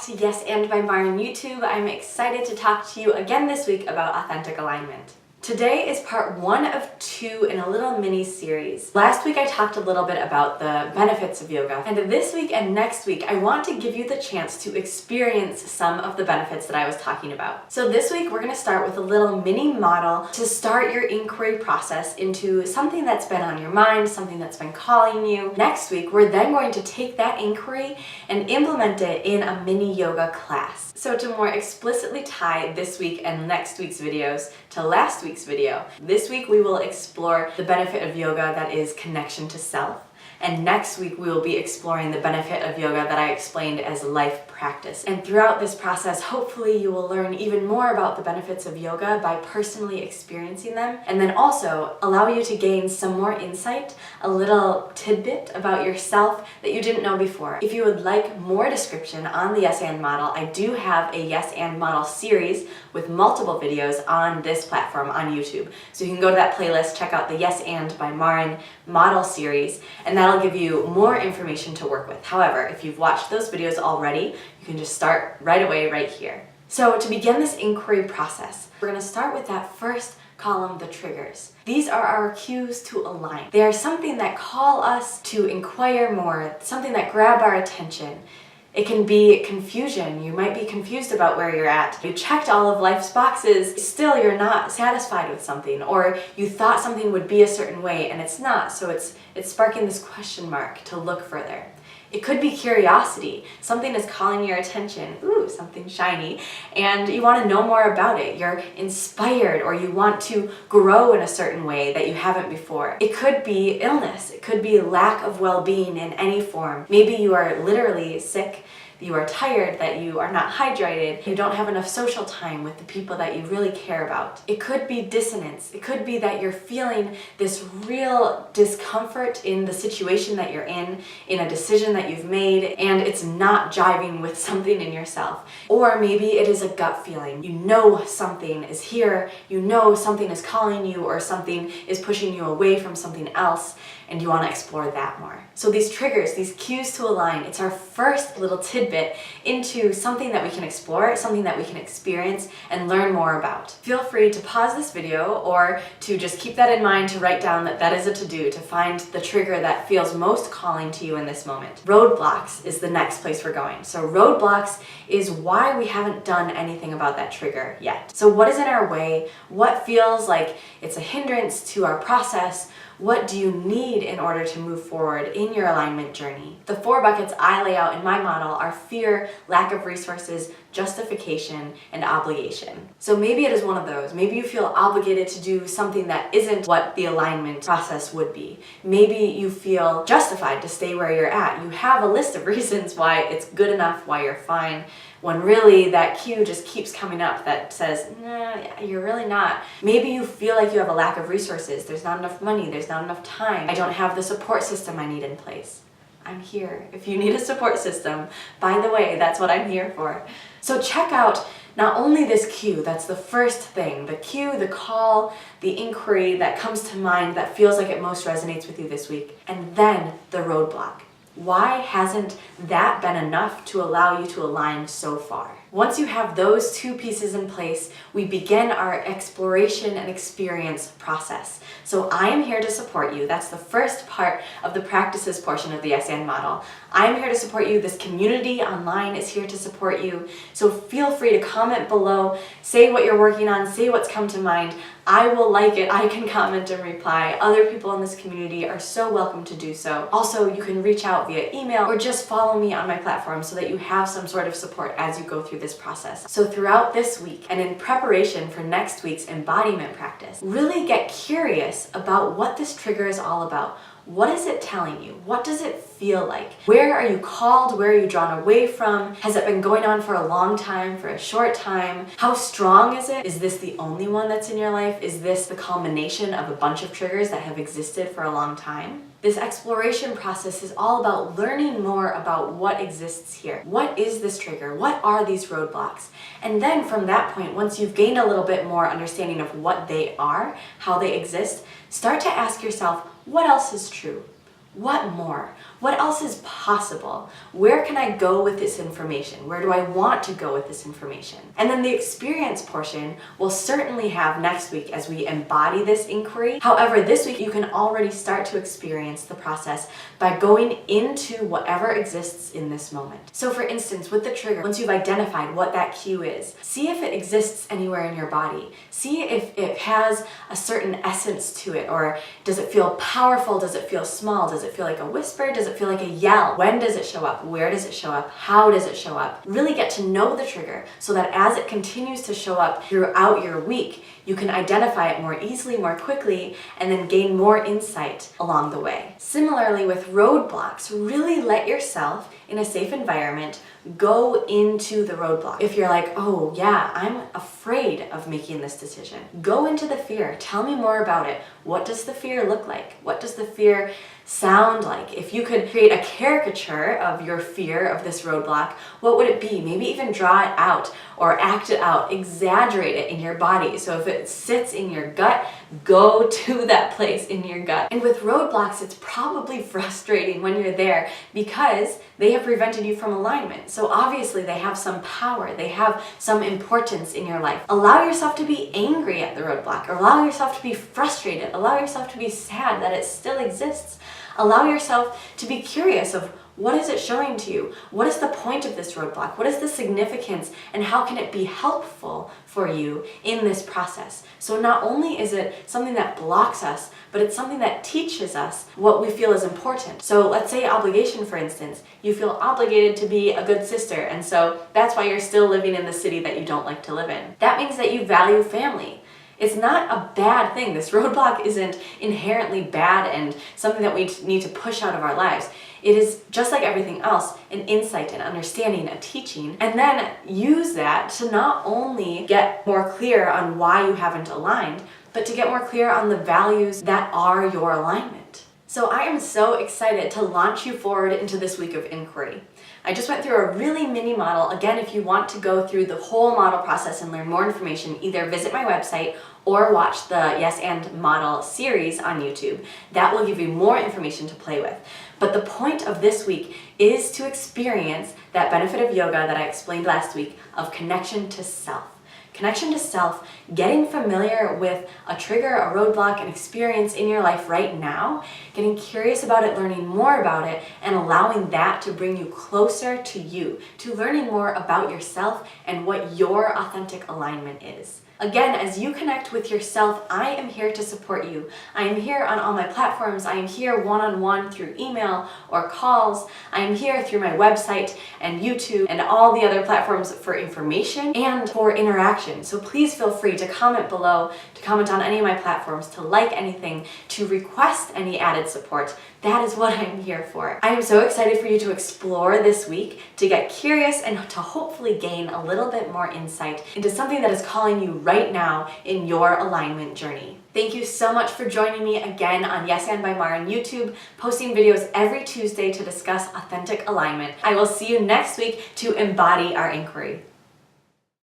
back to Yes and by Marin YouTube. I'm excited to talk to you again this week about authentic alignment. Today is part 1 of 2 in a little mini series. Last week I talked a little bit about the benefits of yoga, and this week and next week I want to give you the chance to experience some of the benefits that I was talking about. So this week we're going to start with a little mini model to start your inquiry process into something that's been on your mind, something that's been calling you. Next week we're then going to take that inquiry and implement it in a mini yoga class. So to more explicitly tie this week and next week's videos to last week's video, this week we will explore the benefit of yoga that is connection to self. And next week we will be exploring the benefit of yoga that I explained as life practice. And throughout this process, hopefully you will learn even more about the benefits of yoga by personally experiencing them, and then also allow you to gain some more insight, a little tidbit about yourself that you didn't know before. If you would like more description on the Yes and model, I do have a Yes and model series with multiple videos on this platform on YouTube. So you can go to that playlist, check out the Yes and by Marin model series, and that'll give you more information to work with. However, if you've watched those videos already, you can just start right away right here. So to begin this inquiry process, we're going to start with that first column, the triggers. These are our cues to align. They are something that call us to inquire more, something that grab our attention. It can be confusion. You might be confused about where you're at. You checked all of life's boxes, still you're not satisfied with something, or you thought something would be a certain way and it's not, so it's sparking this question mark to look further. It could be curiosity. Something is calling your attention, ooh, something shiny, and you want to know more about it. You're inspired, or you want to grow in a certain way that you haven't before. It could be illness. It could be lack of well-being in any form. Maybe you are literally sick, you are tired, that you are not hydrated, you don't have enough social time with the people that you really care about. It could be dissonance. It could be that you're feeling this real discomfort in the situation that you're in a decision that you've made, and it's not jiving with something in yourself. Or maybe it is a gut feeling. You know something is here, you know something is calling you, or something is pushing you away from something else, and you want to explore that more. So these triggers, these cues to align, it's our first little tidbit into something that we can explore, something that we can experience and learn more about. Feel free to pause this video or to just keep that in mind, to write down that that is a to-do, to find the trigger that feels most calling to you in this moment. Roadblocks is the next place we're going. So roadblocks is why we haven't done anything about that trigger yet. So what is in our way? What feels like it's a hindrance to our process? What do you need in order to move forward in your alignment journey? The 4 buckets I lay out in my model are fear, lack of resources, justification, and obligation. So maybe it is one of those. Maybe you feel obligated to do something that isn't what the alignment process would be. Maybe you feel justified to stay where you're at. You have a list of reasons why it's good enough, why you're fine, when really that cue just keeps coming up that says, nah, you're really not. Maybe you feel like you have a lack of resources. There's not enough money, there's not enough time. I don't have the support system I need in place. I'm here. If you need a support system, by the way, that's what I'm here for. So check out not only this cue, that's the first thing, the cue, the call, the inquiry that comes to mind that feels like it most resonates with you this week, and then the roadblock. Why hasn't that been enough to allow you to align so far? Once you have those 2 pieces in place, we begin our exploration and experience process. So I am here to support you. That's the first part of the practices portion of the Yes and model. I'm here to support you. This community online is here to support you. So feel free to comment below, say what you're working on, say what's come to mind. I will like it. I can comment and reply. Other people in this community are so welcome to do so. Also, you can reach out via email or just follow me on my platform so that you have some sort of support as you go through this process. So throughout this week and in preparation for next week's embodiment practice, really get curious about what this trigger is all about. What is it telling you? What does it feel like? Where are you called? Where are you drawn away from? Has it been going on for a long time, for a short time? How strong is it? Is this the only one that's in your life? Is this the culmination of a bunch of triggers that have existed for a long time? This exploration process is all about learning more about what exists here. What is this trigger? What are these roadblocks? And then from that point, once you've gained a little bit more understanding of what they are, how they exist, start to ask yourself, what else is true? What more? What else is possible? Where can I go with this information? Where do I want to go with this information? And then the experience portion we'll certainly have next week as we embody this inquiry. However, this week you can already start to experience the process by going into whatever exists in this moment. So for instance, with the trigger, once you've identified what that cue is, see if it exists anywhere in your body. See if it has a certain essence to it, or does it feel powerful? Does it feel small? Does it feel like a whisper? Does it feel like a yell? When does it show up? Where does it show up? How does it show up? Really get to know the trigger so that as it continues to show up throughout your week, you can identify it more easily, more quickly, and then gain more insight along the way. Similarly with roadblocks, really let yourself in a safe environment go into the roadblock. If you're like, oh yeah, I'm afraid of making this decision, go into the fear. Tell me more about it. What does the fear look like? What does the fear sound like? If you could create a caricature of your fear of this roadblock, what would it be? Maybe even draw it out or act it out, exaggerate it in your body. So if it sits in your gut, go to that place in your gut. And with roadblocks, it's probably frustrating when you're there because they have prevented you from alignment. So obviously they have some power, they have some importance in your life. Allow yourself to be angry at the roadblock, or allow yourself to be frustrated, allow yourself to be sad that it still exists. Allow yourself to be curious of what is it showing to you? What is the point of this roadblock? What is the significance, and how can it be helpful for you in this process? So not only is it something that blocks us, but it's something that teaches us what we feel is important. So let's say obligation, for instance. You feel obligated to be a good sister, and so that's why you're still living in the city that you don't like to live in. That means that you value family. It's not a bad thing. This roadblock isn't inherently bad and something that we need to push out of our lives. It is, just like everything else, an insight, an understanding, a teaching, and then use that to not only get more clear on why you haven't aligned, but to get more clear on the values that are your alignment. So I am so excited to launch you forward into this week of inquiry. I just went through a really mini model. Again, if you want to go through the whole model process and learn more information, either visit my website or watch the Yes and Model series on YouTube. That will give you more information to play with. But the point of this week is to experience that benefit of yoga that I explained last week of connection to self. Connection to self, getting familiar with a trigger, a roadblock, an experience in your life right now, getting curious about it, learning more about it, and allowing that to bring you closer to you, to learning more about yourself and what your authentic alignment is. Again, as you connect with yourself, I am here to support you. I am here on all my platforms. I am here one-on-one through email or calls. I am here through my website and YouTube and all the other platforms for information and for interaction. So please feel free to comment below, to comment on any of my platforms, to like anything, to request any added support. That is what I'm here for. I am so excited for you to explore this week, to get curious, and to hopefully gain a little bit more insight into something that is calling you right now in your alignment journey. Thank you so much for joining me again on Yes and by Marin YouTube, posting videos every Tuesday to discuss authentic alignment. I will see you next week to embody our inquiry.